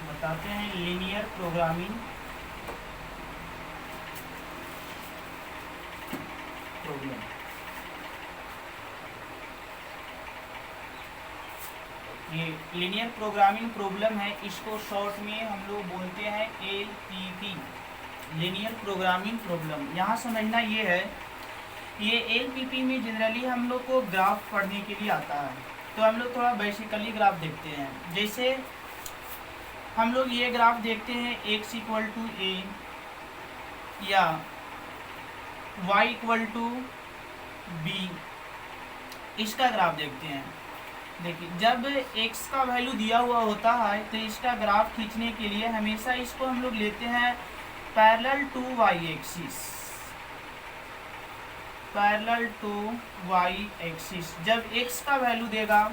बताते हैं linear programming problem. ये लीनियर प्रोग्रामिंग प्रॉब्लम है, इसको शॉर्ट में हम लोग बोलते हैं LPP, लीनियर प्रोग्रामिंग प्रॉब्लम। यहाँ समझना ये है, ये LPP में जनरली हम लोग को ग्राफ पढ़ने के लिए आता है, तो हम लोग थोड़ा बेसिकली ग्राफ देखते हैं। जैसे हम लोग ये ग्राफ देखते हैं x इक्वल टू a या y इक्वल टू b, इसका ग्राफ देखते हैं। देखिए, जब x का वैल्यू दिया हुआ होता है तो इसका ग्राफ खींचने के लिए हमेशा इसको हम लोग लेते हैं parallel to y axis, parallel to y axis. जब x का वैल्यू देगा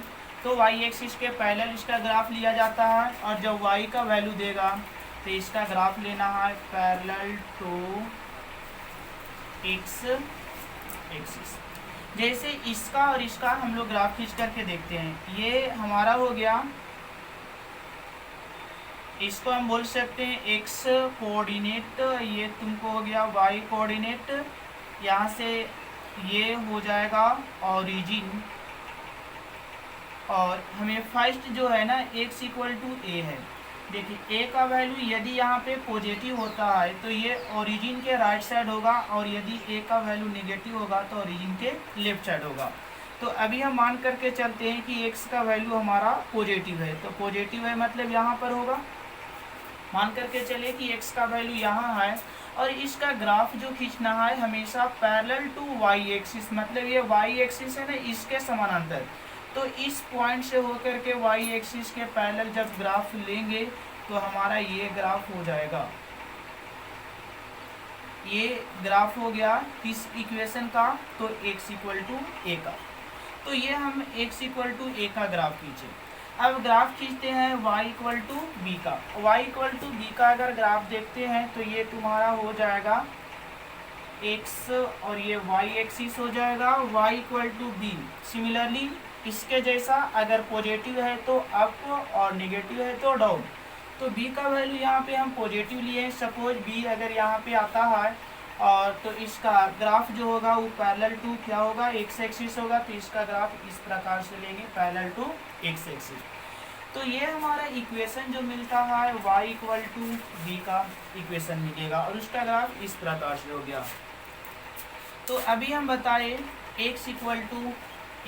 तो y एक्सिस के पैरेलल इसका ग्राफ लिया जाता है, और जब y का वैल्यू देगा तो इसका ग्राफ लेना है पैरेलल टू x एक्सिस। जैसे इसका और इसका हम लोग ग्राफ खींच करके देखते हैं। ये हमारा हो गया, इसको हम बोल सकते हैं x कोऑर्डिनेट, ये तुमको हो गया y कोऑर्डिनेट। यहाँ से ये हो जाएगा ओरिजिन, और हमें फर्स्ट जो है ना x इक्वल टू a है। देखिए a का वैल्यू यदि यहाँ पे पॉजिटिव होता है तो ये ओरिजिन के राइट साइड होगा, और यदि a का वैल्यू नेगेटिव होगा तो ओरिजिन के लेफ्ट साइड होगा। तो अभी हम मान करके चलते हैं कि x का वैल्यू हमारा पॉजिटिव है, तो पॉजिटिव है मतलब यहाँ पर होगा। मान करके चले कि x का वैल्यू यहाँ है, और इसका ग्राफ जो खींचना है हमेशा पैरेलल टू y एक्सिस, मतलब ये y एक्सिस है ना, इसके समानांतर। तो इस पॉइंट से होकर के y एक्सिस के पैरेलल जब ग्राफ लेंगे तो हमारा ये ग्राफ हो जाएगा। ये ग्राफ हो गया किस इक्वेशन का, तो x इक्वल टू a का। तो ये हम x इक्वल टू a का ग्राफ खींचे। अब ग्राफ खींचते हैं y इक्वल टू b का। y इक्वल टू b का अगर ग्राफ देखते हैं तो ये तुम्हारा हो जाएगा x, और ये y एक्सिस हो जाएगा y equal to b। Similarly इसके जैसा अगर पॉजिटिव है तो अप और नेगेटिव है तो डाउन। तो b का वैल्यू यहाँ पे हम पॉजिटिव लिए, सपोज b अगर यहाँ पे आता है, और तो इसका ग्राफ जो होगा वो पैरेलल टू क्या होगा, x एक्सिस होगा। तो इसका ग्राफ इस प्रकार से लेंगे पैरेलल टू x एक्सिस। तो ये हमारा इक्वेशन जो मिलता है y इक्वल टू b का इक्वेशन मिलेगा, और उसका ग्राफ इस प्रकार से हो गया। तो अभी हम बताए x इक्वल टू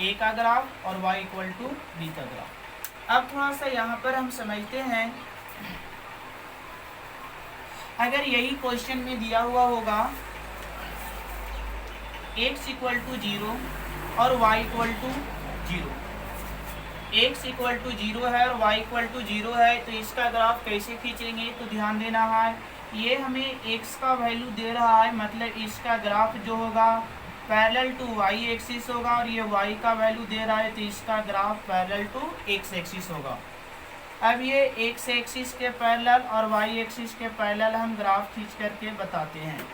a का ग्राफ और y इक्वल टू b का ग्राफ। अब थोड़ा सा यहाँ पर हम समझते हैं, अगर यही क्वेश्चन में दिया हुआ होगा x इक्वल टू 0 और y equal to 0, x equal to 0 है और y इक्वल टू 0 है, तो इसका ग्राफ कैसे खींचेंगे, तो ध्यान देना है। ये हमें x का वैल्यू दे रहा है, मतलब इसका ग्राफ जो होगा पैरेलल टू y एक्सिस होगा, और ये y का वैल्यू दे रहा है तो इसका graph parallel to x axis होगा। अब ये x एक्सिस के पैरेलल और y एक्सिस के पैरेलल हम ग्राफ खींच करके बताते हैं।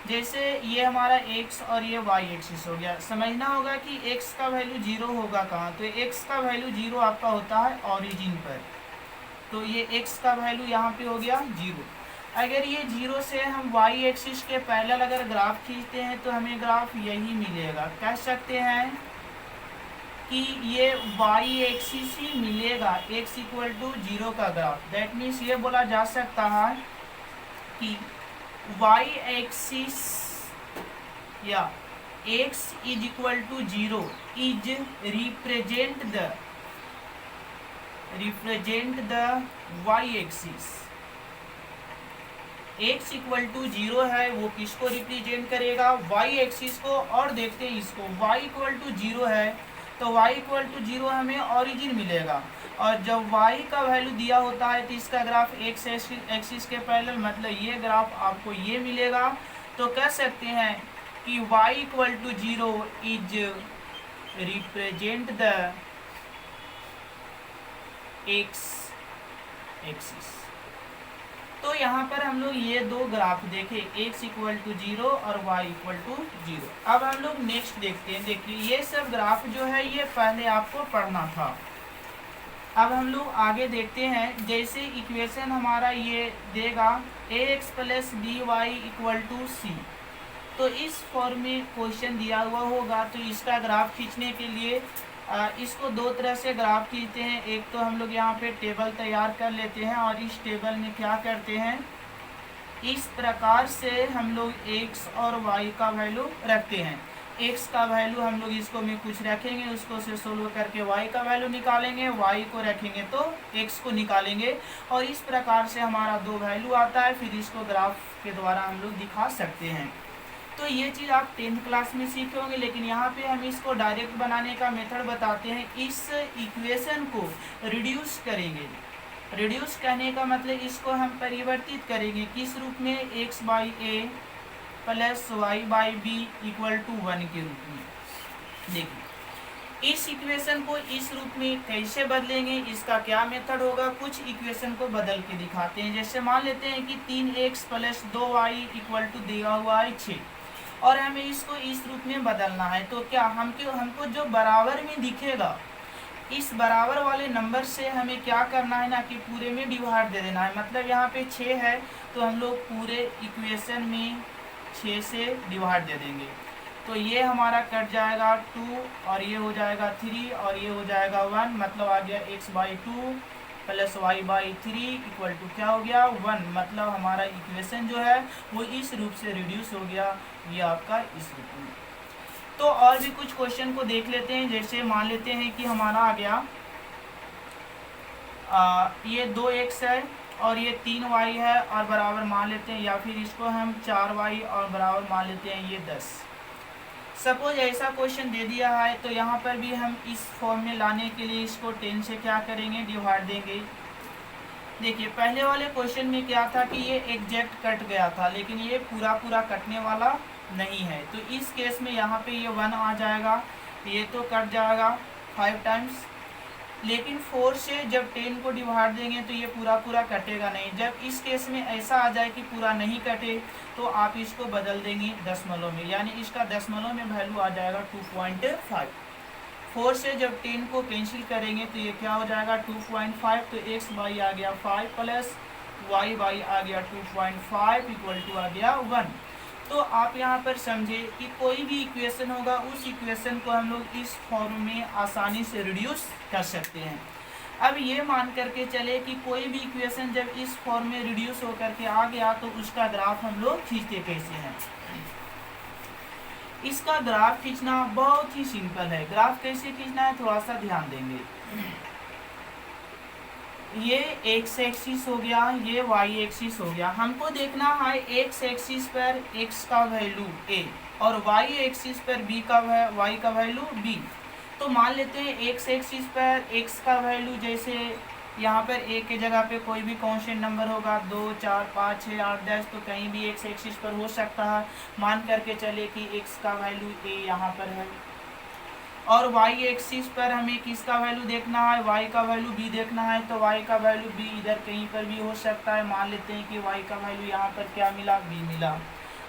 जैसे ये हमारा x और ये y एक्सिस हो गया। समझना होगा कि x का वैल्यू 0 होगा कहाँ, तो x का वैल्यू 0 आपका होता है ओरिजिन पर। तो ये x का वैल्यू यहाँ पे हो गया 0। अगर ये 0 से हम y एक्सिस के पैरेलल अगर ग्राफ खींचते हैं तो हमें ग्राफ यही मिलेगा। कह सकते हैं कि ये y एक्सिस ही मिलेगा x इक्वल टू 0 का ग्राफ। दैट मीन्स ये बोला जा सकता है कि y एक्सिस या x is equal to 0 is represent the y axis. x equal to 0 है वो किसको रिप्रेजेंट करेगा, y एक्सिस को। और देखते हैं इसको, y इक्वल टू 0 है तो y इक्वल टू 0 हमें ओरिजिन मिलेगा, और जब y का वैल्यू दिया होता है तो इसका ग्राफ x एक्सिस के पैरेलल, मतलब ये ग्राफ आपको ये मिलेगा। तो कह सकते हैं कि y equal to 0 is represent the x axis. तो यहाँ पर हम लोग ये दो ग्राफ देखे, x इक्वल टू 0 और y इक्वल टू 0। अब हम लोग नेक्स्ट देखते हैं। देखिए ये सब ग्राफ जो है ये पहले आपको पढ़ना था। अब हम लोग आगे देखते हैं, जैसे इक्वेशन हमारा ये देगा ax plus b y equal to c, तो इस फॉर्म में क्वेश्चन दिया हुआ होगा। तो इसका ग्राफ खींचने के लिए इसको दो तरह से ग्राफ खींचते हैं। एक तो हम लोग यहाँ पे टेबल तैयार कर लेते हैं और इस टेबल में क्या करते हैं, इस प्रकार से हम लोग x और y का वैल्यू रखते हैं। x का वैल्यू हम लोग इसको में कुछ रखेंगे, उसको से सोल्व करके y का वैल्यू निकालेंगे, y को रखेंगे तो x को निकालेंगे, और इस प्रकार से हमारा दो वैल्यू आता है। फिर इसको ग्राफ के द्वारा हम लोग दिखा सकते हैं। तो ये चीज़ आप 10th क्लास में सीखे होंगे, लेकिन यहाँ पे हम इसको डायरेक्ट बनाने का मेथड बताते हैं। इस इक्वेशन को रिड्यूस करेंगे। रिड्यूस करने का मतलब इसको हम परिवर्तित करेंगे किस रूप में, x by A plus Y by B equal to 1 के रूप में। देखिए इस इक्वेशन को इस रूप में कैसे बदलेंगे, इसका क्या मेथड होगा। कुछ इक्वेशन को बदल के दिखाते हैं। जैसे मान लेते हैं कि 3x plus 2y equal to दिया हुआ है 6, और हमें इसको इस रूप में बदलना है। तो क्या हमको जो बराबर में दिखेगा, इस बराबर वाले नंबर से हमें क्या करना है ना, कि पूरे में डिवाइड दे देना है। मतलब यहाँ पे 6 है तो हम लोग पूरे इक्वेशन में 6 से डिवाइड दे देंगे। तो ये हमारा कट जाएगा 2, और ये हो जाएगा 3, और ये हो जाएगा 1। मतलब आ गया x by 2 plus Y by 3 equal to क्या हो गया 1। मतलब हमारा इक्वेशन जो है वो इस रूप से रिड्यूस हो गया, ये आपका इस रूप में। तो और भी कुछ क्वेश्चन को देख लेते हैं। जैसे मान लेते हैं कि हमारा आ गया ये 2x है और ये 3y है और बराबर मान लेते हैं, या फिर इसको हम 4y और बराबर मान लेते हैं ये 10। सपोज ऐसा क्वेश्चन दे दिया है, तो यहाँ पर भी हम इस फॉर्म में लाने के लिए इसको 10 से क्या करेंगे, डिवाइड देंगे। देखिए पहले वाले क्वेश्चन में क्या था कि ये एग्जैक्ट कट गया था, लेकिन ये पूरा कटने वाला नहीं है। तो इस केस में यहाँ पे ये 1 आ जाएगा, ये तो कट जाएगा 5 टाइम्स। लेकिन 4 से जब 10 को डिवाइड देंगे तो ये पूरा कटेगा नहीं। जब इस केस में ऐसा आ जाए कि पूरा नहीं कटे, तो आप इसको बदल देंगे दशमलव में, यानी इसका दशमलव में वैल्यू आ जाएगा 2.5। 4 से जब 10 को कैंसिल करेंगे तो ये क्या हो जाएगा 2.5। तो x बाई आ गया 5 प्लस y बाई आ गया 2.5 इक्वल टू आ गया 1। तो आप यहाँ पर समझे कि कोई भी इक्वेशन होगा, उस इक्वेशन को हम लोग इस फॉर्म में आसानी से रिड्यूस कर सकते हैं। अब ये मान करके चले कि कोई भी इक्वेशन जब इस फॉर्म में रिड्यूस होकर के आ गया, तो उसका ग्राफ हम लोग खींचते कैसे हैं। इसका ग्राफ खींचना बहुत ही सिंपल है। ग्राफ कैसे खींचना है थोड़ा सा ध्यान देंगे। ये x एक्सिस हो गया, ये y एक्सिस हो गया। हमको देखना है x एक्सिस पर x का वैल्यू a और y एक्सिस पर y का वैल्यू b। तो मान लेते हैं x एक्सिस पर x का वैल्यू, जैसे यहाँ पर a के जगह पे कोई भी कांस्टेंट नंबर होगा, 2, 4, 5, 6, 8, 10, तो कहीं भी x एक्सिस पर हो सकता है। मान करके चले कि x का वैल्यू a यहाँ पर है, और y एक्सिस पर हमें किसका वैल्यू देखना है, y का वैल्यू b देखना है। तो y का वैल्यू b इधर कहीं पर भी हो सकता है। मान लेते हैं कि y का वैल्यू यहाँ पर क्या मिला, b मिला।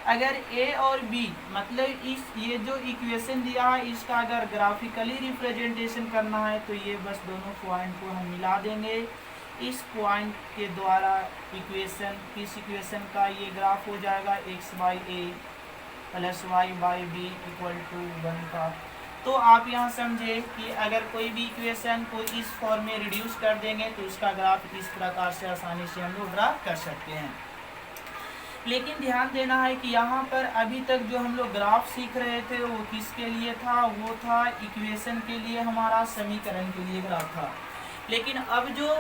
अगर a और b मतलब ये जो इक्वेशन दिया है, इसका अगर ग्राफिकली रिप्रेजेंटेशन करना है, तो ये बस दोनों पॉइंट को हम मिला देंगे। इस पॉइंट के द्वारा इस इक्वेशन का ये ग्राफ हो जाएगा x by A plus Y by B equal to 1 का। तो आप यहाँ समझे कि अगर कोई भी इक्वेशन को इस फॉर्म में रिड्यूस कर देंगे, तो उसका ग्राफ इस प्रकार से आसानी से हम लोग ड्रा कर सकते हैं। लेकिन ध्यान देना है कि यहाँ पर अभी तक जो हम लोग ग्राफ सीख रहे थे वो किसके लिए था, वो था इक्वेशन के लिए, हमारा समीकरण के लिए ग्राफ था। लेकिन अब जो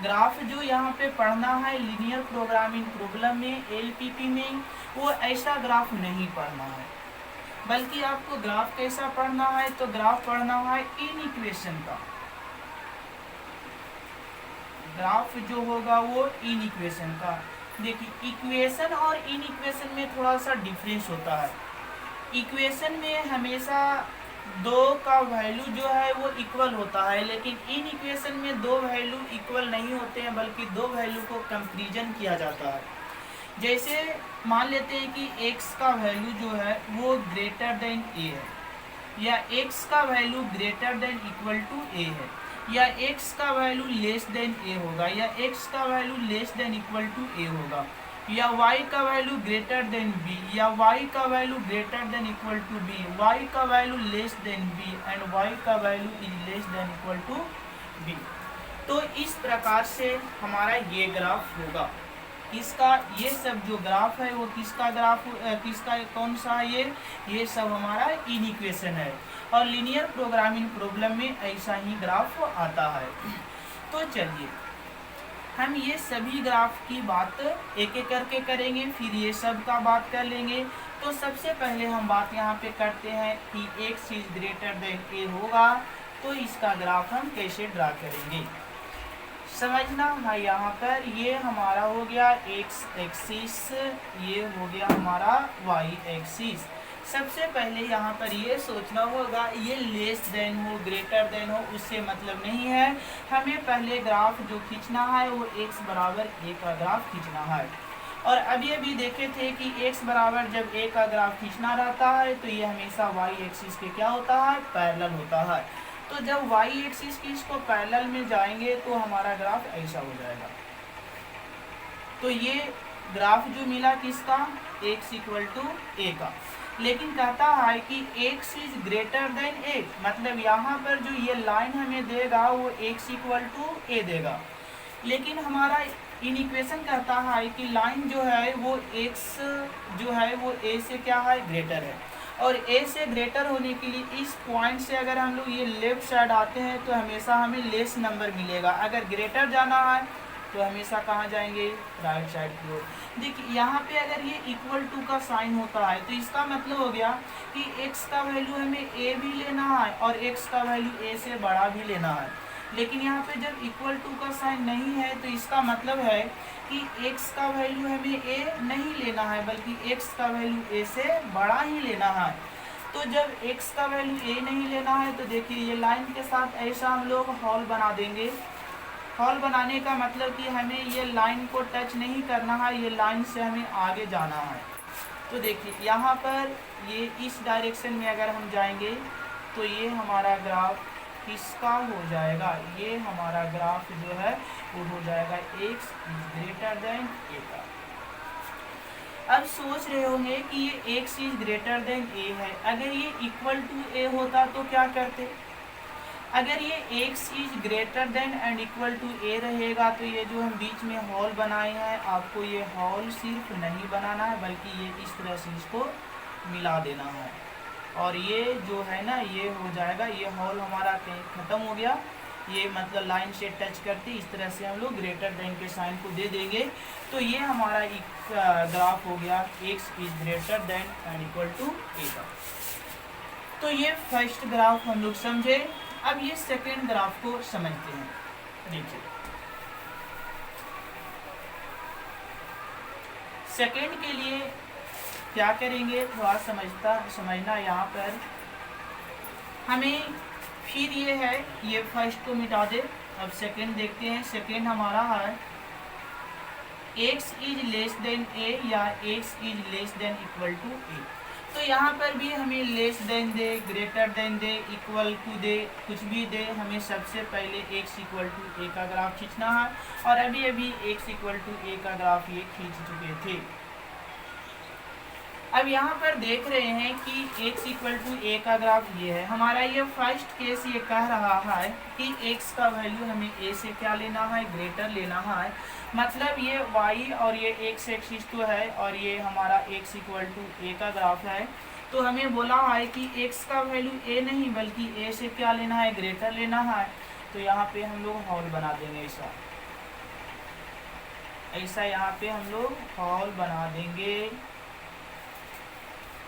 ग्राफ जो यहाँ पे पढ़ना है लीनियर प्रोग्रामिंग प्रॉब्लम में, एलपीपी में, वो ऐसा ग्राफ नहीं पढ़ना है, बल्कि आपको ग्राफ कैसा पढ़ना है, तो ग्राफ पढ़ना है इन इक्वेशन का। ग्राफ जो होगा वो इन इक्वेशन का। देखिए इक्वेशन और इन इक्वेशन में थोड़ा सा डिफरेंस होता है। इक्वेशन में हमेशा 2 का वैल्यू जो है वो इक्वल होता है, लेकिन इन इक्वेशन में 2 वैल्यू इक्वल नहीं होते हैं, बल्कि 2 वैल्यू को कंपैरिजन किया जाता है। जैसे मान लेते हैं कि x का वैल्यू जो है वो ग्रेटर देन a है, या x का value greater than equal to a है। या x का वैल्यू लेस देन a होगा, या x का value less than equal to a होगा, या y का वैल्यू ग्रेटर देन b, या y का value greater than equal to b, y का value less than b and y का value is less than equal to b। तो इस प्रकार से हमारा ये ग्राफ होगा। इसका ये सब जो ग्राफ है वो किसका ग्राफ, किसका कौन सा है ये सब हमारा इनइक्वेशन है, और लीनियर प्रोग्रामिंग प्रॉब्लम में ऐसा ही ग्राफ आता है। तो चलिए हम ये सभी ग्राफ की बात एक एक करके करेंगे, फिर ये सब का बात कर लेंगे। तो सबसे पहले हम बात यहाँ पे करते हैं कि x is greater then a होगा, तो इसका ग्राफ हम कैसे ड्रा करेंगे समझना है। यहाँ पर ये हमारा हो गया x एक्सिस, ये हो गया हमारा y एक्सिस। सबसे पहले यहाँ पर ये सोचना होगा ये लेस देन हो ग्रेटर देन हो उससे मतलब नहीं है, हमें पहले ग्राफ जो खींचना है वो x बराबर a का ग्राफ खींचना है। और अभी अभी देखे थे कि x बराबर जब a का ग्राफ खींचना रहता है तो ये हमेशा y एक्सिस के क्या होता है, पैरेलल होता है। तो जब y एक्सिस की इसको पैरेलल में जाएंगे तो हमारा ग्राफ ऐसा हो जाएगा। तो ये ग्राफ जो मिला किसका, x इक्वल टू a का, लेकिन कहता है कि x is greater then a, मतलब यहाँ पर जो ये लाइन हमें देगा वो x इक्वल टू a देगा, लेकिन हमारा इनइक्वेशन कहता है कि लाइन जो है वो x जो है वो a से क्या है, ग्रेटर है, और a से ग्रेटर होने के लिए इस पॉइंट से अगर हम लोग ये लेफ्ट साइड आते हैं तो हमेशा हमें लेस नंबर मिलेगा, अगर ग्रेटर जाना है तो हमेशा कहाँ जाएंगे, राइट साइड की ओर। देखिए यहाँ पे अगर ये इक्वल टू का साइन होता है तो इसका मतलब हो गया कि x का वैल्यू हमें a भी लेना है और x का वैल्यू a से बड़ा भी लेना है, लेकिन यहाँ पे जब इक्वल टू का साइन नहीं है तो इसका मतलब है कि x का वैल्यू हमें a नहीं लेना है बल्कि x का वैल्यू a से बड़ा ही लेना है। तो जब x का वैल्यू a नहीं लेना है तो देखिए ये लाइन के साथ ऐसा हम लोग हॉल बना देंगे। हॉल बनाने का मतलब कि हमें ये लाइन को टच नहीं करना है, ये लाइन से हमें आगे जाना है। तो देखिए यहाँ पर ये इस डायरेक्शन में अगर हम जाएंगे तो ये हमारा ग्राफ किसका हो जाएगा, ये हमारा ग्राफ जो है वो हो जाएगा x is greater then a का। अब सोच रहे होंगे कि ये x is greater then a है, अगर ये इक्वल टू a होता तो क्या करते, अगर ये x is greater than and equal to a रहेगा तो ये जो हम बीच में हॉल बनाए हैं आपको ये हॉल सिर्फ नहीं बनाना है बल्कि ये इस तरह से इसको मिला देना है, और ये जो है ना ये हो जाएगा, ये हॉल हमारा कहीं ख़त्म हो गया, ये मतलब लाइन से टच करते इस तरह से हम लोग ग्रेटर देन के साइन को दे देंगे। तो ये हमारा एक ग्राफ हो गया x is greater than and equal to a का। तो ये फर्स्ट ग्राफ हम लोग समझे। अब ये सेकेंड ग्राफ को समझते हैं। देखिए सेकेंड के लिए क्या करेंगे, थोड़ा समझना यहाँ पर हमें, फिर ये है ये फर्स्ट को मिटा दे। अब सेकेंड देखते हैं। सेकेंड हमारा है x is less than a या x is less than equal to a। तो यहाँ पर भी हमें लेस देन दे, ग्रेटर देन दे, इक्वल टू दे, कुछ भी दे, हमें सबसे पहले x इक्वल टू a का ग्राफ खींचना है, और अभी अभी x इक्वल टू a का ग्राफ ये खींच चुके थे। अब यहाँ पर देख रहे हैं कि x इक्वल टू a का ग्राफ ये है हमारा। ये फर्स्ट केस ये कह रहा है कि x का वैल्यू हमें a से क्या लेना है, ग्रेटर लेना है, मतलब ये y और ये x एक्सिस तो है और ये हमारा x इक्वल टू a का ग्राफ है। तो हमें बोला है कि x का वैल्यू a नहीं बल्कि a से क्या लेना है, ग्रेटर लेना है। तो यहाँ पे हम लोग हॉल बना देंगे, ऐसा यहाँ पे हम लोग हॉल बना देंगे।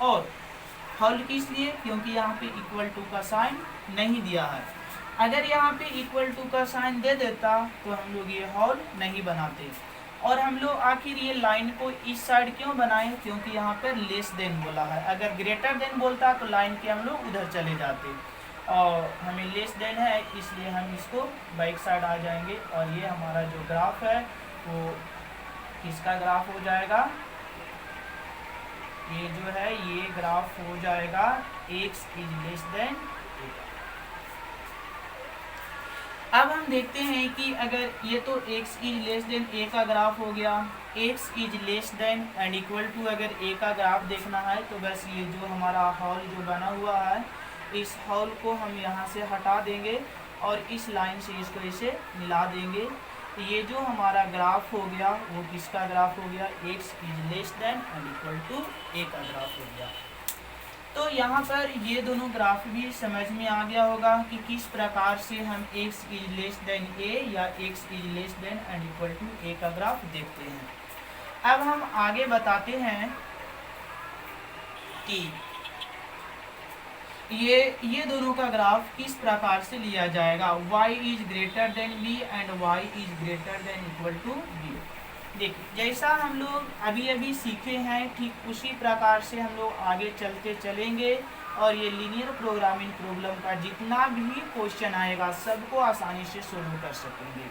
और हॉल किस लिए, क्योंकि यहाँ पे इक्वल टू का साइन नहीं दिया है। अगर यहाँ पे इक्वल टू का साइन दे देता तो हम लोग ये हॉल नहीं बनाते। और हम लोग आखिर ये लाइन को इस साइड क्यों बनाए, क्योंकि यहाँ पर लेस देन बोला है। अगर ग्रेटर देन बोलता तो लाइन के हम लोग उधर चले जाते, और हमें लेस देन है इसलिए हम इसको बैक साइड आ जाएंगे। और ये हमारा जो ग्राफ है वो किसका ग्राफ हो जाएगा, ये जो है ये ग्राफ हो जाएगा x is less than a। अब हम देखते हैं कि अगर ये तो x is less than a का ग्राफ हो गया, x is less than and equal to अगर a का ग्राफ देखना है तो बस ये जो हमारा हॉल जो बना हुआ है इस हॉल को हम यहाँ से हटा देंगे और इस लाइन से इसको इसे मिला देंगे। तो ये जो हमारा ग्राफ हो गया वो किसका ग्राफ हो गया, x is less than and equal to a का ग्राफ हो गया। तो यहाँ पर ये दोनों ग्राफ भी समझ में आ गया होगा कि किस प्रकार से हम x is less than a या x is less than and equal to a का ग्राफ देखते हैं। अब हम आगे बताते हैं कि ये दोनों का ग्राफ किस प्रकार से लिया जाएगा, y is greater than b and y is greater than equal to b। देखिए जैसा हम लोग अभी अभी सीखे हैं ठीक उसी प्रकार से हम लोग आगे चलते चलेंगे और ये लीनियर प्रोग्रामिंग प्रॉब्लम का जितना भी क्वेश्चन आएगा सबको आसानी से सोल्व कर सकेंगे।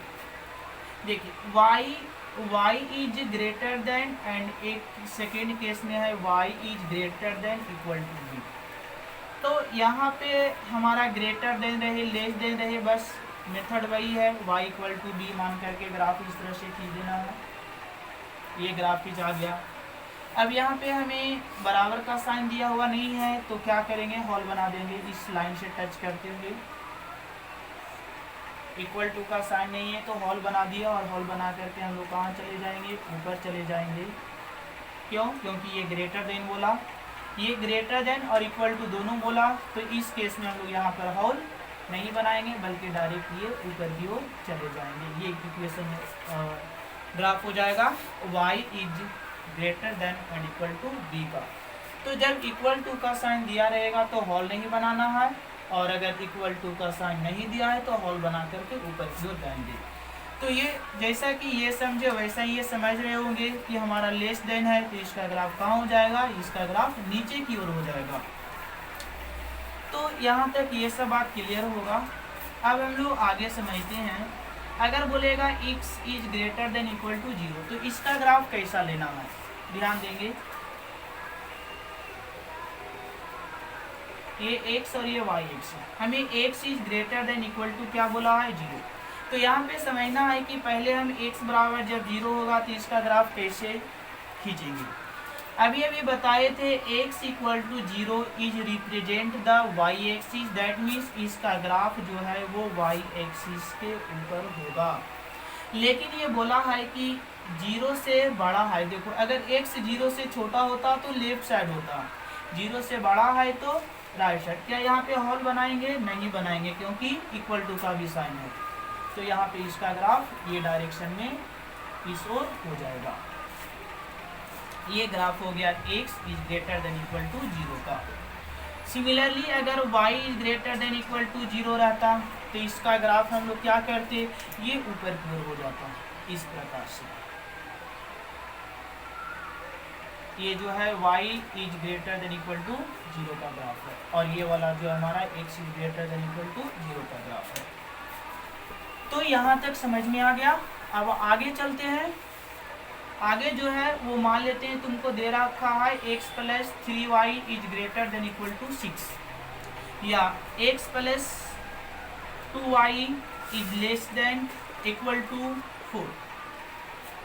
देखिए y is greater than and एक सेकेंड केस में है y is greater than equal to b। तो यहाँ पे हमारा ग्रेटर देन रहे लेस देन रहे बस मेथड वही है, y इक्वल टू b मान करके ग्राफ इस तरह से खींच देना है। ये ग्राफ खींचा गया। अब यहाँ पे हमें बराबर का साइन दिया हुआ नहीं है तो क्या करेंगे, हॉल बना देंगे इस लाइन से टच करते हुए। इक्वल टू का साइन नहीं है तो हॉल बना दिया और हॉल बना करके हम लोग कहाँ चले जाएंगे, ऊपर चले जाएंगे। क्यों, क्योंकि ये ग्रेटर देन बोला, ये ग्रेटर देन और इक्वल टू दोनों बोला, तो इस केस में हम लोग यहाँ पर हॉल नहीं बनाएंगे बल्कि डायरेक्ट ये ऊपर की ओर चले जाएंगे। ये इक्वेशन ग्राफ हो जाएगा y is greater than and equal to b का। तो जब इक्वल टू का साइन दिया रहेगा तो हॉल नहीं बनाना है और अगर इक्वल टू का साइन नहीं दिया है तो हॉल बना करके ऊपर की ओर जाएंगे। तो ये जैसा कि ये समझे वैसा ये समझ रहे होंगे कि हमारा लेस देन है तो इसका ग्राफ कहाँ हो जाएगा, इसका ग्राफ नीचे की ओर हो जाएगा। तो यहाँ तक ये सब बात क्लियर होगा। अब हम लोग आगे समझते हैं, अगर बोलेगा x is greater than equal to 0 तो इसका ग्राफ कैसा लेना है, ध्यान देंगे। ये x और ये y x है, हमें x is greater than equal to क्या बोला है, 0। तो यहाँ पे समझना है कि पहले हम x बराबर जब 0 होगा तो इसका ग्राफ कैसे खींचेंगे। अभी अभी बताए थे x equal to 0 is represent the y axis, that means इसका ग्राफ जो है वो y एक्सिस के ऊपर होगा। लेकिन ये बोला है कि 0 से बड़ा है, देखो अगर x 0 से छोटा होता तो लेफ्ट साइड होता, 0 से बड़ा है तो राइट साइड। क्या यहाँ पे हॉल बनाएंगे, नहीं बनाएंगे क्योंकि इक्वल टू का भी साइन है। तो यहाँ पे इसका ग्राफ ये डायरेक्शन में इस ओर हो जाएगा। ये ग्राफ हो गया x is greater than equal to 0 का। सिमिलरली अगर y is greater than equal to 0 रहता तो इसका ग्राफ हम लोग क्या करते, ये ऊपर की ओर हो जाता इस प्रकार से। ये जो है y is greater than equal to 0 का ग्राफ है और ये वाला जो हमारा x is greater than equal to 0 का ग्राफ है। तो यहाँ तक समझ में आ गया। अब आगे चलते हैं। आगे जो है वो मान लेते हैं तुमको दे रखा है x plus 3y is greater than equal to 6 या x plus 2y is less than equal to 4।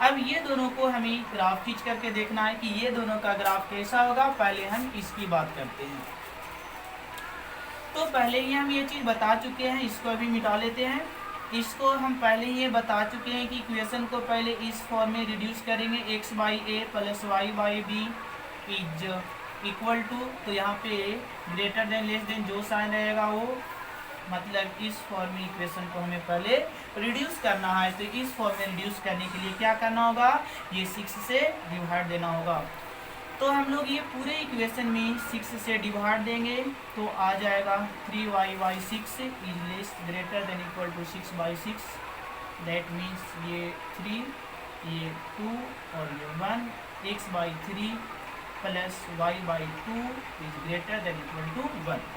अब ये दोनों को हमें ग्राफ खींच करके देखना है कि ये दोनों का ग्राफ कैसा होगा। पहले हम इसकी बात करते हैं। तो पहले ही हम ये चीज़ बता चुके हैं, इसको अभी मिटा लेते हैं। इसको हम पहले ही ये बता चुके हैं कि इक्वेशन को पहले इस फॉर्म में रिड्यूस करेंगे, x by A plus Y by B is equal to, तो यहाँ पे ग्रेटर देन लेस देन जो साइन रहेगा वो मतलब इस फॉर्म में इक्वेशन को हमें पहले रिड्यूस करना है। तो इस फॉर्म में रिड्यूस करने के लिए क्या करना होगा, ये 6 से डिवाइड देना होगा। तो हम लोग ये पूरे इक्वेशन में 6 से डिवाइड देंगे तो आ जाएगा 3y by 6 is less greater than equal to 6 by 6। That means ये 3 ये 2 और ये 1, x by 3 plus y by 2 is greater than equal to 1।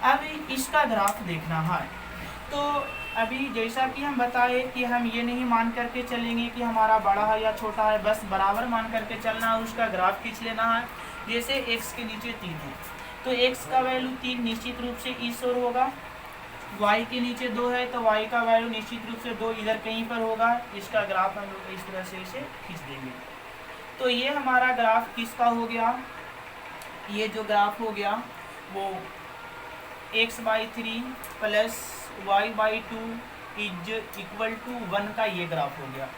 अब इसका ग्राफ देखना है। तो अभी जैसा कि हम बताए कि हम ये नहीं मान करके चलेंगे कि हमारा बड़ा है या छोटा है, बस बराबर मान करके चलना है, उसका ग्राफ खींच लेना है। जैसे x के नीचे 3 है तो x का वैल्यू 3 निश्चित रूप से इस ओर होगा y के नीचे 2 है तो y का वैल्यू निश्चित रूप से 2 इधर कहीं पर होगा। इसका ग्राफ हम लोग इस तरह से इसे खींच देंगे। तो ये हमारा ग्राफ किसका हो गया, ये जो ग्राफ हो गया वो x/3 plus y/2 is equal to 1 का ये ग्राफ हो गया।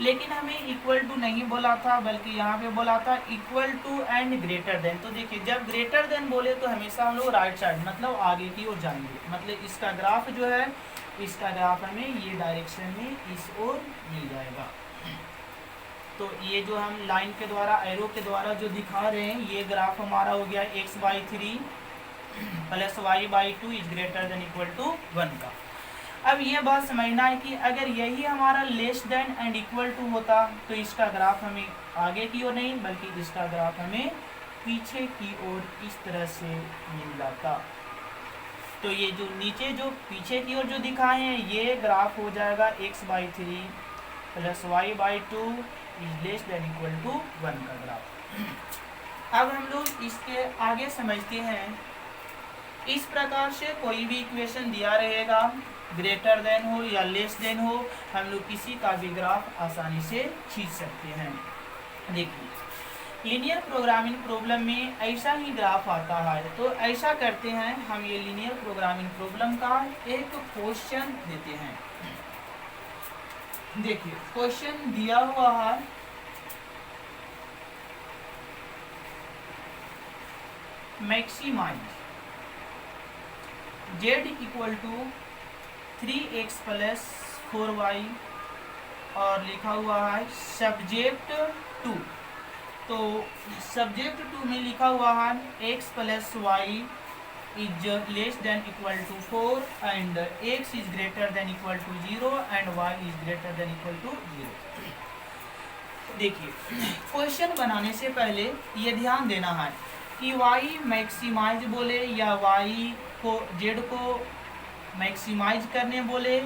लेकिन हमें इक्वल टू नहीं बोला था, बल्कि यहाँ पे बोला था equal to and greater than. तो देखिए जब ग्रेटर देन बोले तो हमेशा हम लोग राइट साइड मतलब आगे की ओर जाएंगे। मतलब इसका ग्राफ जो है, इसका ग्राफ हमें ये डायरेक्शन में इस ओर मिल जाएगा। तो ये जो हम लाइन के द्वारा एरो के द्वारा जो दिखा रहे हैं, ये ग्राफ हमारा हो गया x/3 plus y/2 is greater than equal to 1 का। अब ये बात समझना है कि अगर यही हमारा less than and equal to होता तो इसका ग्राफ हमें आगे की ओर नहीं बल्कि इसका ग्राफ हमें पीछे की ओर इस तरह से मिल जाता। तो ये जो नीचे जो पीछे की ओर जो दिखाए हैं ये ग्राफ हो जाएगा x/3 plus y/2 is less than equal to 1 का ग्राफ। अब हम लोग इसके आगे समझते हैं। इस प्रकार से कोई भी इक्वेशन दिया रहेगा, ग्रेटर देन हो या लेस देन हो, हम लोग किसी का भी ग्राफ आसानी से खींच सकते हैं। देखिए लीनियर प्रोग्रामिंग प्रॉब्लम में ऐसा ही ग्राफ आता है। तो ऐसा करते हैं, हम ये लीनियर प्रोग्रामिंग प्रॉब्लम का एक क्वेश्चन देते हैं। देखिए क्वेश्चन दिया हुआ है, maximize z equal to 3x plus 4y और लिखा हुआ है सब्जेक्ट 2। तो सब्जेक्ट 2 में लिखा हुआ है x plus y is less than equal to 4 and x is greater than equal to 0 and y is greater than equal to 0। देखिए क्वेश्चन बनाने से पहले ये ध्यान देना है कि y मैक्सिमाइज बोले या y को z को मैक्सिमाइज करने बोले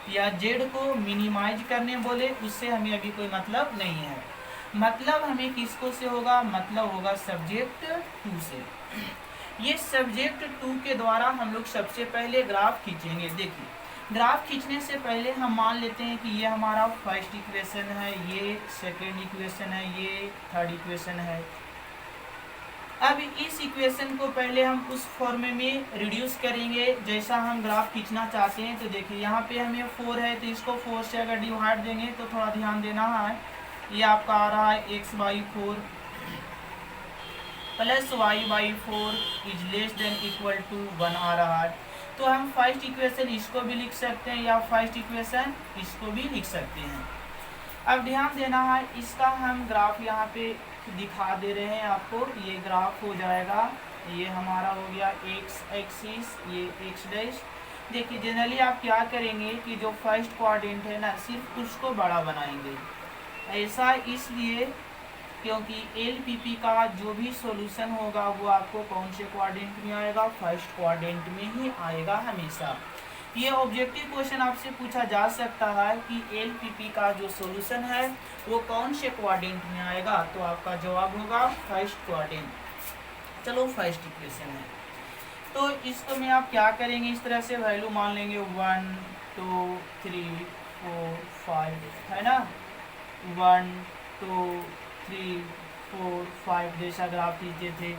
या z को मिनिमाइज करने बोले, उससे हमें अभी कोई मतलब नहीं है। मतलब हमें किसको से होगा, मतलब होगा सब्जेक्ट 2 से। ये सब्जेक्ट 2 के द्वारा हम लोग सबसे पहले ग्राफ खींचेंगे। देखिए ग्राफ खींचने से पहले हम मान लेते हैं कि ये हमारा फर्स्ट इक्वेशन है, ये सेकेंड इक्वेशन है, ये थर्ड इक्वेशन है। अब इस इक्वेशन को पहले हम उस फॉर्म में रिड्यूस करेंगे जैसा हम ग्राफ खींचना चाहते हैं। तो देखिए यहाँ पे हमें 4 है तो इसको 4 से अगर डिवाइड देंगे तो थोड़ा ध्यान देना है। ये आपका आ रहा है x/4 plus y/4 is less than equal to 1 आ रहा है। तो हम फर्स्ट इक्वेशन इसको भी लिख सकते हैं या फर्स्ट इक्वेशन इसको भी लिख सकते हैं। अब ध्यान देना है, इसका हम ग्राफ यहाँ पे दिखा दे रहे हैं आपको। ये ग्राफ हो जाएगा, ये हमारा हो गया x एक्सिस, ये x डैश। देखिए जनरली आप क्या करेंगे कि जो फर्स्ट क्वाड्रेंट है ना, सिर्फ उसको बड़ा बनाएंगे। ऐसा इसलिए क्योंकि LPP का जो भी सॉल्यूशन होगा वो आपको कौन से क्वाड्रेंट में आएगा, फर्स्ट क्वाड्रेंट में ही आएगा हमेशा। ये ऑब्जेक्टिव क्वेश्चन आपसे पूछा जा सकता है कि LPP का जो सॉल्यूशन है वो कौन से क्वाड्रेंट में आएगा, तो आपका जवाब होगा फर्स्ट क्वाड्रेंट। चलो फर्स्ट इक्वेशन है तो इसको में आप क्या करेंगे, इस तरह से वैल्यू मान लेंगे 1 2 3 4 5 है ना, 1 2 3 4 5 जैसा ग्राफ खींचे थे।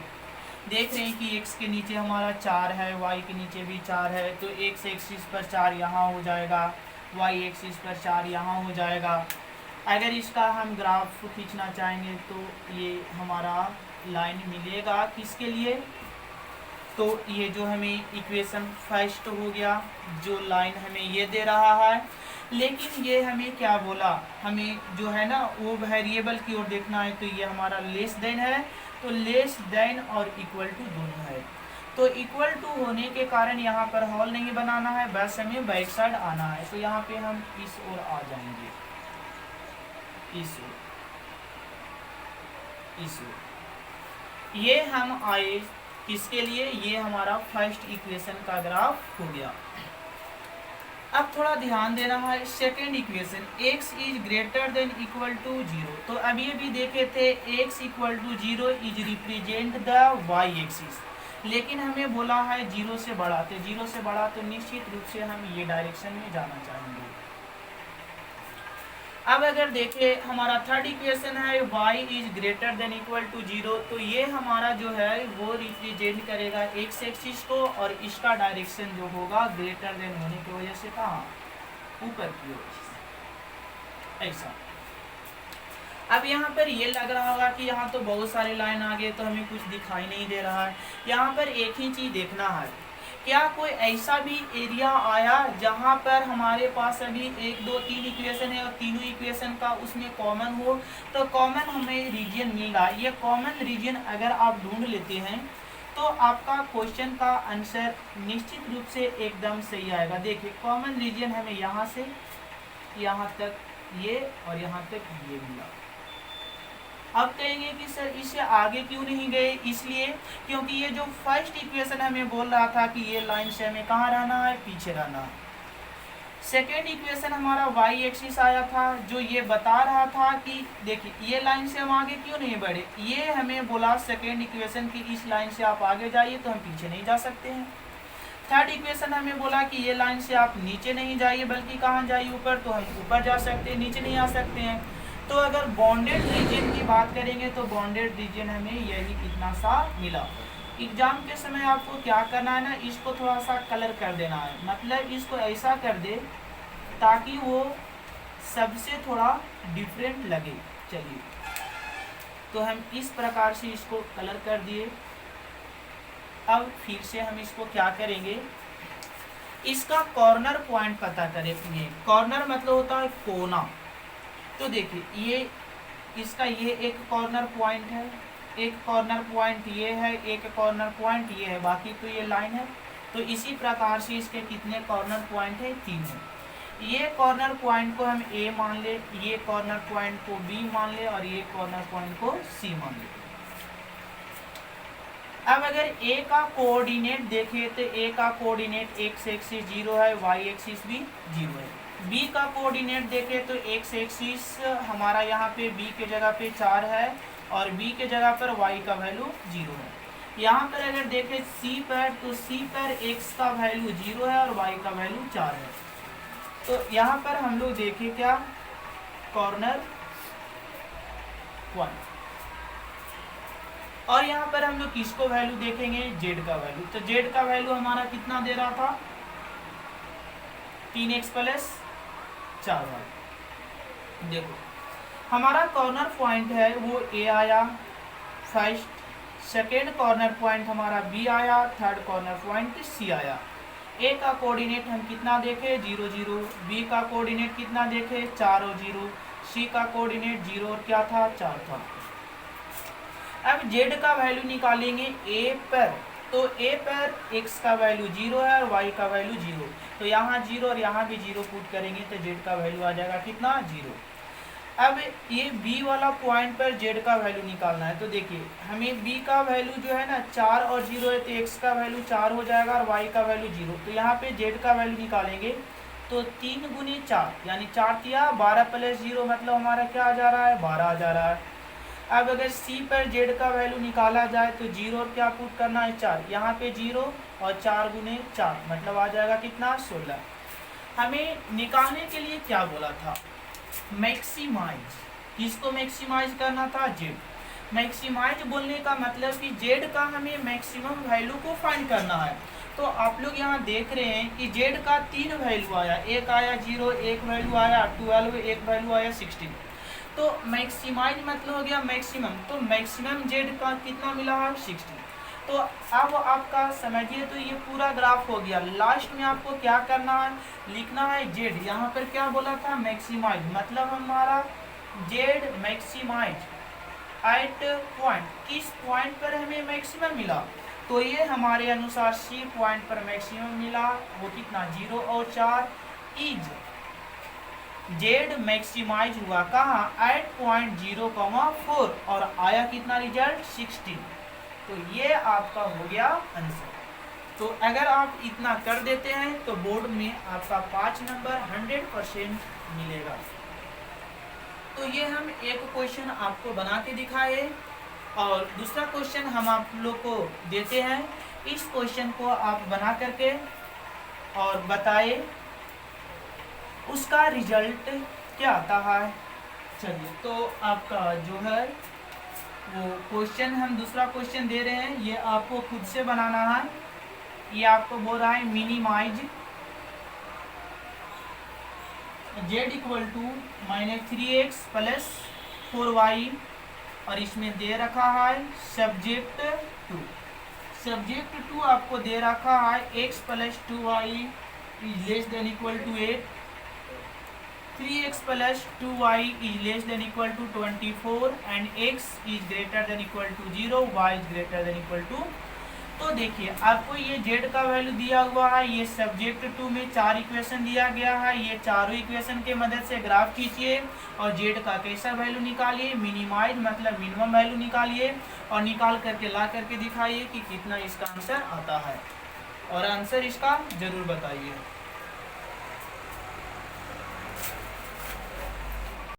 देख रहे हैं कि x के नीचे हमारा 4 है, y के नीचे भी 4 है। तो x एक्सिस पर 4 यहाँ हो जाएगा, y एक्सिस पर 4 यहाँ हो जाएगा। अगर इसका हम ग्राफ खींचना चाहेंगे तो ये हमारा लाइन मिलेगा किसके लिए, तो ये जो हमें इक्वेशन फर्स्ट हो गया, जो लाइन हमें ये दे रहा है। लेकिन ये हमें क्या बोला, हमें जो है ना वो वेरिएबल की ओर देखना है। तो ये हमारा लेस देन है, तो लेस देन और इक्वल टू दोनों है। तो इक्वल टू होने के कारण यहाँ पर हॉल नहीं बनाना है, बस हमें बैक साइड आना है। तो यहाँ पे हम इस ओर आ जाएंगे, इस ओर ये हम आए किसके लिए, ये हमारा फर्स्ट इक्वेशन का ग्राफ हो गया। अब थोड़ा ध्यान देना है, second equation x is greater than equal to 0। तो अब ये भी देखे थे x equal to 0 is represent the y axis. लेकिन हमें बोला है 0 से बड़ा, तो 0 से बड़ा तो निश्चित रूप से हम ये डायरेक्शन में जाना चाहेंगे। अब अगर देखें हमारा थर्ड इक्वेशन है y is greater than equal to 0, तो ये हमारा जो है वो रिप्रेजेंट करेगा x एक्सिस को, और इसका डायरेक्शन जो होगा ग्रेटर देन होने की वजह से कहाँ, ऊपर की ओर, ऐसा। अब यहाँ पर ये लग रहा होगा कि यहाँ तो बहुत सारे लाइन आ गए तो हमें कुछ दिखाई नहीं दे रहा है। यहाँ पर एक ही चीज़ देखना है, क्या कोई ऐसा भी एरिया आया जहाँ पर हमारे पास अभी 1 2 3 इक्वेशन है और तीनों इक्वेशन का उसमें कॉमन हो, तो कॉमन हमें रीजन मिला। ये कॉमन रीजन अगर आप ढूंढ लेते हैं तो आपका क्वेश्चन का आंसर निश्चित रूप से एकदम सही आएगा। देखिए कॉमन रीजन हमें यहाँ से यहाँ तक ये और यहाँ तक ये मिला। अब कहेंगे कि सर इससे आगे क्यों नहीं गए, इसलिए क्योंकि ये जो फर्स्ट इक्वेशन हमें बोल रहा था कि ये लाइन से हमें कहाँ रहना है, पीछे रहना है। सेकेंड इक्वेशन हमारा y एक्सिस आया था जो ये बता रहा था कि देखिए ये लाइन से हम आगे क्यों नहीं बढ़े, ये हमें बोला सेकेंड इक्वेशन की इस लाइन से आप आगे जाइए तो हम पीछे नहीं जा सकते हैं। थर्ड इक्वेशन हमें बोला कि ये लाइन से आप नीचे नहीं जाइए बल्कि कहाँ जाइए, ऊपर, तो हम ऊपर जा सकते हैं, नीचे नहीं आ सकते हैं। तो अगर बॉन्डेड रीजन की बात करेंगे तो बॉन्डेड रीजन हमें यही कितना सा मिला। एग्जाम के समय आपको क्या करना है ना, इसको थोड़ा सा कलर कर देना है, मतलब इसको ऐसा कर दे ताकि वो सबसे थोड़ा डिफरेंट लगे। चलिए तो हम इस प्रकार से इसको कलर कर दिए। अब फिर से हम इसको क्या करेंगे, इसका कॉर्नर पॉइंट पता करेंगे। कॉर्नर मतलब होता है कोना। तो देखिए ये इसका ये एक कॉर्नर पॉइंट है, एक कॉर्नर पॉइंट ये है, एक कॉर्नर पॉइंट ये है, बाकी तो ये लाइन है। तो इसी प्रकार से इसके कितने कॉर्नर पॉइंट है, 3 है। ये कॉर्नर पॉइंट को हम A मान ले, ये कॉर्नर पॉइंट को B मान ले और ये कॉर्नर पॉइंट को C मान ले। अब अगर A का कोऑर्डिनेट देखें तो A का कोऑर्डिनेट x एक्सिस 0 है, y एक्सिस भी 0 है। B का कोऑर्डिनेट देखें तो x एक्सिस हमारा यहाँ पे B के जगह पे 4 है और B के जगह पर y का वैल्यू 0 है। यहाँ पर अगर देखें C पर तो C पर x का वैल्यू 0 है और y का वैल्यू 4 है। तो यहाँ पर हम लोग देखें क्या, कॉर्नर पॉइंट, और यहाँ पर हम लोग किसको वैल्यू देखेंगे, z का वैल्यू। तो z का वैल्यू हमारा कितना दे रहा था, 3x प्लस 4y। देखो हमारा कॉर्नर पॉइंट है वो A आया फर्स्ट, सेकेंड कॉर्नर पॉइंट हमारा B आया, थर्ड कॉर्नर पॉइंट C आया। A का कोऑर्डिनेट हम कितना देखे, 0 0, B का कोऑर्डिनेट कितना देखे, 4 और 0, C का कोऑर्डिनेट 0 और क्या था, 4 था। अब z का वैल्यू निकालेंगे A पर, तो A पर x का वैल्यू 0 है और y का वैल्यू 0, तो यहाँ 0 और यहाँ भी 0 पुट करेंगे तो z का वैल्यू आ जाएगा कितना, 0। अब ये B वाला पॉइंट पर z का वैल्यू निकालना है। तो देखिए हमें B का वैल्यू जो है ना 4 और 0 है, तो x का वैल्यू 4 हो जाएगा और y का वैल्यू 0। तो यहाँ पे z का वैल्यू निकालेंगे तो 3 गुनी 4 यानी 4 तिया 12 प्लस 0 मतलब हमारा क्या आ जा रहा है, 12 आ जा रहा है। अब अगर C पर z का वैल्यू निकाला जाए तो 0 और क्या पुट करना है, 4, यहाँ पे 0 और 4 गुने 4 मतलब आ जाएगा कितना, 16। हमें निकालने के लिए क्या बोला था, मैक्सिमाइज, किसको मैक्सिमाइज करना था, z। मैक्सिमाइज बोलने का मतलब कि z का हमें मैक्सिमम वैल्यू को फाइंड करना है। तो आप लोग यहाँ देख रहे हैं कि z का 3 वैल्यू आया, एक आया 0, एक वैल्यू आया 12, एक वैल्यू आया 16। तो मैक्सिमाइज मतलब हो गया मैक्सिमम, तो मैक्सिमम z का कितना मिला है, 16। तो अब आपका समझिए तो ये पूरा ग्राफ हो गया। लास्ट में आपको क्या करना है, लिखना है z, यहाँ पर क्या बोला था, मैक्सिमाइज, मतलब हमारा z मैक्सिमाइज एट पॉइंट, किस पॉइंट पर हमें मैक्सिमम मिला, तो ये हमारे अनुसार C पॉइंट पर मैक्सिमम मिला, वो कितना, 0 और 4 इज z मैक्सिमाइज हुआ कहाँ, एट पॉइंट 0,4 और आया कितना रिजल्ट, 16। तो ये आपका हो गया आंसर। तो अगर आप इतना कर देते हैं तो बोर्ड में आपका 5 नंबर 100% मिलेगा। तो ये हम एक क्वेश्चन आपको बना के दिखाए और दूसरा क्वेश्चन हम आप लोग को देते हैं इस क्वेश्चन को आप बना करके और बताए उसका रिजल्ट क्या आता है। चलिए, तो आपका जो है वो क्वेश्चन, हम दूसरा क्वेश्चन दे रहे हैं, ये आपको खुद से बनाना है। ये आपको बोल रहा है minimize z equal to -3x plus 4y, और इसमें दे रखा है सब्जेक्ट टू आपको दे रखा है x plus 2y is less than equal to 8, 3x plus 2y is less than equal to 24 and x is greater than equal to 0, y is greater than equal to. तो देखिए आपको ये z का value दिया हुआ है, ये subject 2 में 4 इक्वेशन दिया गया है, ये चारों इक्वेशन के मदद से ग्राफ खींचिए और z का कैसा वैल्यू निकालिए, मिनिमाइज मतलब मिनिमम वैल्यू निकालिए और निकाल करके ला करके दिखाइए कि कितना इसका आंसर आता है, और आंसर इसका जरूर बताइए।